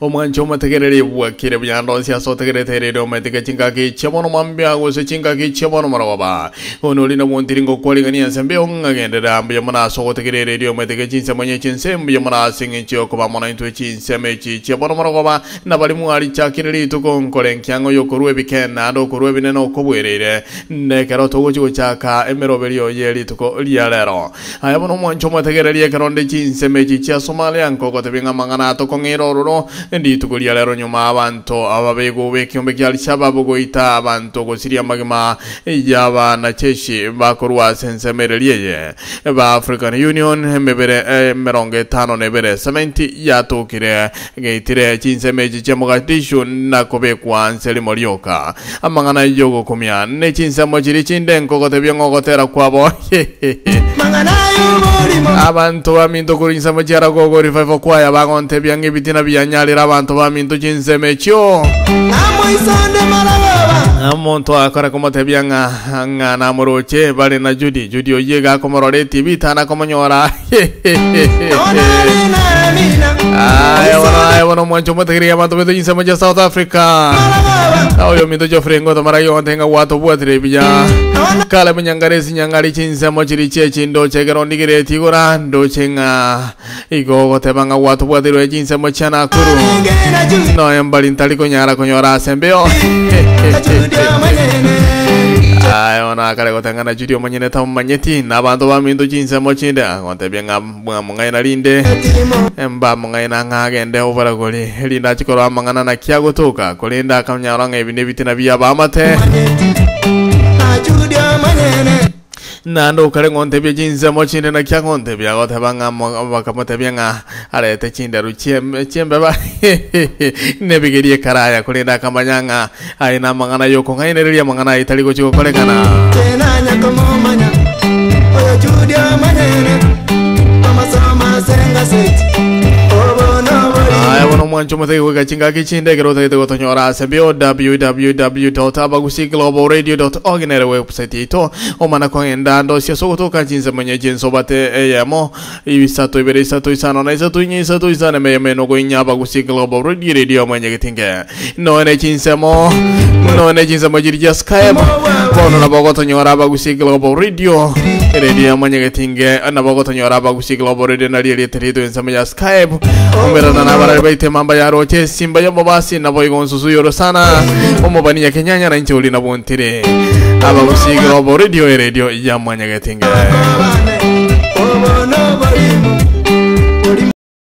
Omancho mategerere wakire byando sia so tegerere do metike chingaki chebono mambya go se chingaki chebono maraba onoli na wontiringo kwalingani asembe ongagende rambe mana so tegerere do metike chinse manye chinse mbe mana singi choko ba mana into chinse mechi chebono maraba na bali mu ali chakiriri to konkole nkyango yokorwe bikena do korwe bineno kobwerere ne kero to go chaka emerobelio yeli to ko lialero ayabono mancho mategerere karonde chinse mechi cha Somalia nkoko tebinga mangana to kongero ro ndi tukulia lero nyuma abantu ababego bekyombe kyali shababu goita abantu go siria magma yaba na cheshi bakorwa sensemereliye ba African Union mebere meronge tano nebere 70 ya tokire geitire chinsemeji chemogatishu na kobekwa nseli molioka amangana yogo komya ne chinsemo chiri chinde nkoko tebiongo gotera kwabo abantu baminto kurinsa machara gogo rifafo kwaya bagonte byange bitina byanyalira abantu baminto chinsemecho amonto akora komote byanga ngana moroche bale na Judy oyega komorore TV tana komonyora ay wana mwancho motegria abantu beto chinsemecho South Africa ayo minto jofrengo to marayo ontenga wato bwatre bya kala munyangaresi nyangari chinsemo chiri chechi ndo chegero ndigire tigora ndo chenga igo tebanga watu bwadiro chinsemo chana kuru no yambali ntaliko nyara konyora sembeo ay ona kale gotanga Judy omanyene tam manyeti nabantu baminto chinsemo chinde agonte byenga mungai na linde emba mungai na ngagende obara goli linda chikoro amangana na kiago toka kolinda kamnyara ngebine bitina bya bamate nando kare ngonte bya chinsemo chinde na kya ngonte bya gotabanga bakamote byenga arete chinde ruchembe ba nebigirie karaya kulinda kamanyanga aina mangana yoko ngaineria mangana italiko chiko kolekana tenanya komomanya oyo Judy amanene mama sama senga seti Bueno, mucho más de que chinga que chinde que lo te digo toñora se vio www.abagusiglobalradio.org en el website ito o mana con endando si eso to kan chinse manye jinso bate eyamo ibisato iberisato isano na isato isane me no go nya Abagusiglobalradio radio manye que tinga no ene chinse mo jirja Skype bono na bogo toñora Abagusiglobalradio radio manye que tinga na bogo toñora Abagusiglobalradio na ri territo en samaya Skype umera na bara baite mamba ya roche simba ya mobasi na boy gonsusu yoro sana omobani ya kenyanya na ncholi na bontire Abagusiglobalradio radio ya manya getinga